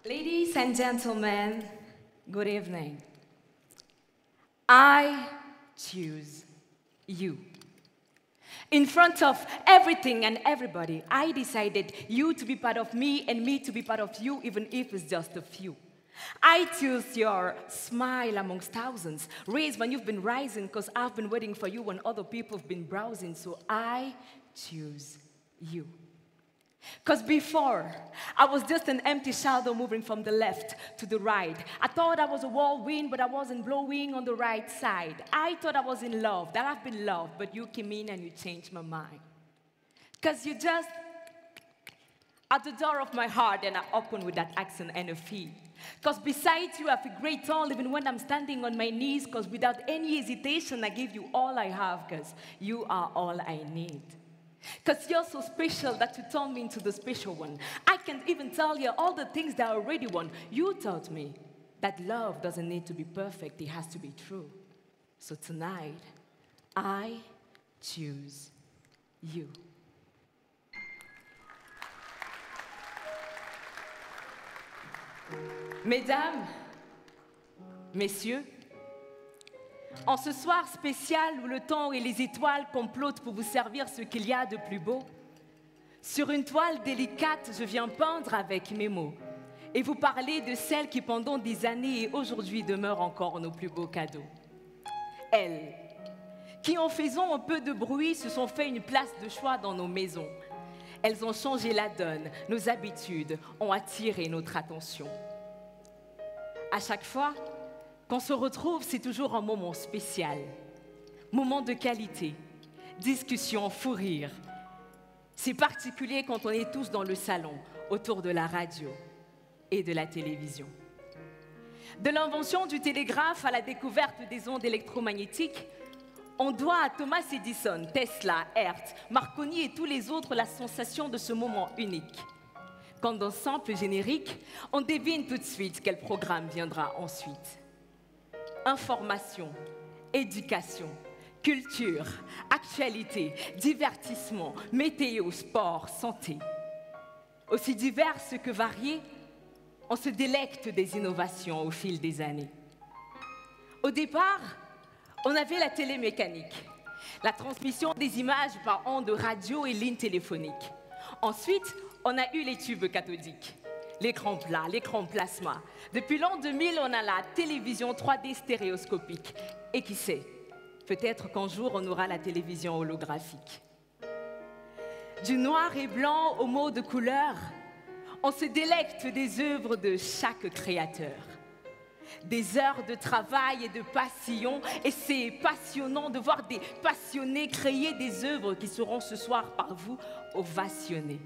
Ladies and gentlemen, good evening. I choose you. In front of everything and everybody, I decided you to be part of me and me to be part of you, even if it's just a few. I choose your smile amongst thousands, raise when you've been rising, because I've been waiting for you when other people have been browsing, so I choose you. Because before, I was just an empty shadow moving from the left to the right. I thought I was a whirlwind, but I wasn't blowing on the right side. I thought I was in love, that I've been loved, but you came in and you changed my mind. Because you just, at the door of my heart, and I open with that accent and a feel. Because beside you, I feel great all, even when I'm standing on my knees, because without any hesitation, I give you all I have, because you are all I need. Because you're so special that you turned me into the special one. I can't even tell you all the things that I already won. You taught me that love doesn't need to be perfect, it has to be true. So tonight, I choose you. Mesdames, messieurs, en ce soir spécial où le temps et les étoiles complotent pour vous servir ce qu'il y a de plus beau, sur une toile délicate, je viens peindre avec mes mots et vous parler de celles qui pendant des années et aujourd'hui demeurent encore nos plus beaux cadeaux. Elles, qui en faisant un peu de bruit se sont fait une place de choix dans nos maisons. Elles ont changé la donne, nos habitudes ont attiré notre attention. À chaque fois qu'on se retrouve, c'est toujours un moment spécial, moment de qualité, discussion, fou rire. C'est particulier quand on est tous dans le salon, autour de la radio et de la télévision. De l'invention du télégraphe à la découverte des ondes électromagnétiques, on doit à Thomas Edison, Tesla, Hertz, Marconi et tous les autres la sensation de ce moment unique. Quand dans simple générique, on devine tout de suite quel programme viendra ensuite. Information, éducation, culture, actualité, divertissement, météo, sport, santé. Aussi diverses que variées, on se délecte des innovations au fil des années. Au départ, on avait la télé mécanique, la transmission des images par ondes radio et lignes téléphoniques. Ensuite, on a eu les tubes cathodiques, l'écran plat, l'écran plasma. Depuis l'an 2000, on a la télévision 3D stéréoscopique. Et qui sait, peut-être qu'un jour, on aura la télévision holographique. Du noir et blanc aux mots de couleur, on se délecte des œuvres de chaque créateur. Des heures de travail et de passion, et c'est passionnant de voir des passionnés créer des œuvres qui seront ce soir par vous ovationnées.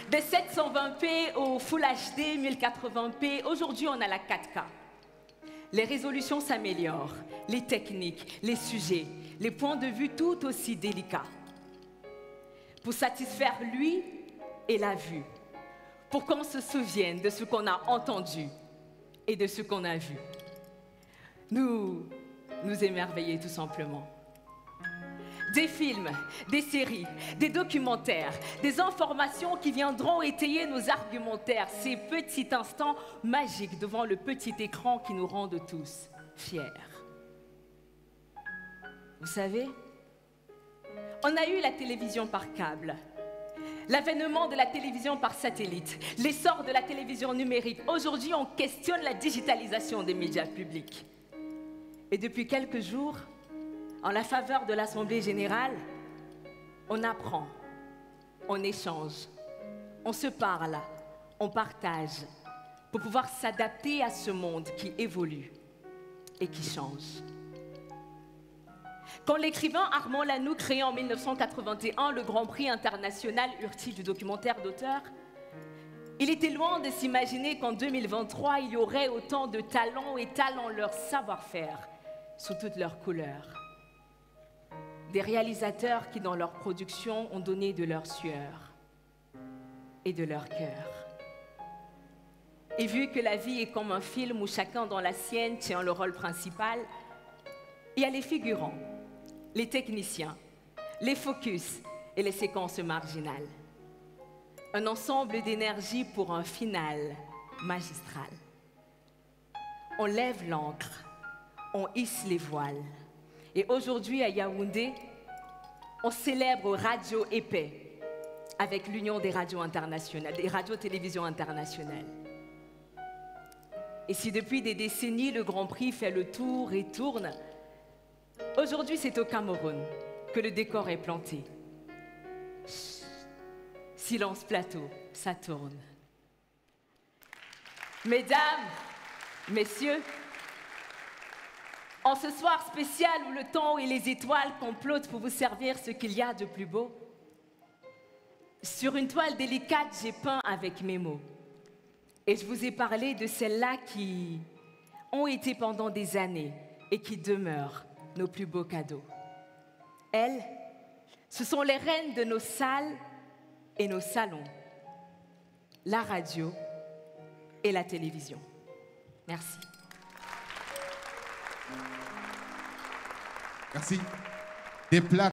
Des 720p au Full HD 1080p, aujourd'hui on a la 4K. Les résolutions s'améliorent, les techniques, les sujets, les points de vue tout aussi délicats. Pour satisfaire lui et la vue, pour qu'on se souvienne de ce qu'on a entendu et de ce qu'on a vu. Nous émerveiller tout simplement. Des films, des séries, des documentaires, des informations qui viendront étayer nos argumentaires, ces petits instants magiques devant le petit écran qui nous rendent tous fiers. Vous savez, on a eu la télévision par câble, l'avènement de la télévision par satellite, l'essor de la télévision numérique. Aujourd'hui, on questionne la digitalisation des médias publics. Et depuis quelques jours, en la faveur de l'Assemblée générale, on apprend, on échange, on se parle, on partage pour pouvoir s'adapter à ce monde qui évolue et qui change. Quand l'écrivain Armand Lanoux créait en 1981 le Grand Prix international Urti du documentaire d'auteur, il était loin de s'imaginer qu'en 2023, il y aurait autant de talents étalant leur savoir-faire sous toutes leurs couleurs. Des réalisateurs qui, dans leur production, ont donné de leur sueur et de leur cœur. Et vu que la vie est comme un film où chacun dans la sienne tient le rôle principal, il y a les figurants, les techniciens, les focus et les séquences marginales. un ensemble d'énergie pour un final magistral. On lève l'ancre, on hisse les voiles. Et aujourd'hui, à Yaoundé, on célèbre Radio Épais avec l'Union des radios internationales, des radios-télévisions internationales. Et si depuis des décennies, le Grand Prix fait le tour et tourne, aujourd'hui, c'est au Cameroun que le décor est planté. Chut. Silence plateau, ça tourne. Mesdames, messieurs, en ce soir spécial où le temps et les étoiles complotent pour vous servir ce qu'il y a de plus beau, sur une toile délicate, j'ai peint avec mes mots. Et je vous ai parlé de celles-là qui ont été pendant des années et qui demeurent nos plus beaux cadeaux. Elles, ce sont les reines de nos salles et nos salons, la radio et la télévision. Merci. Merci. Des plats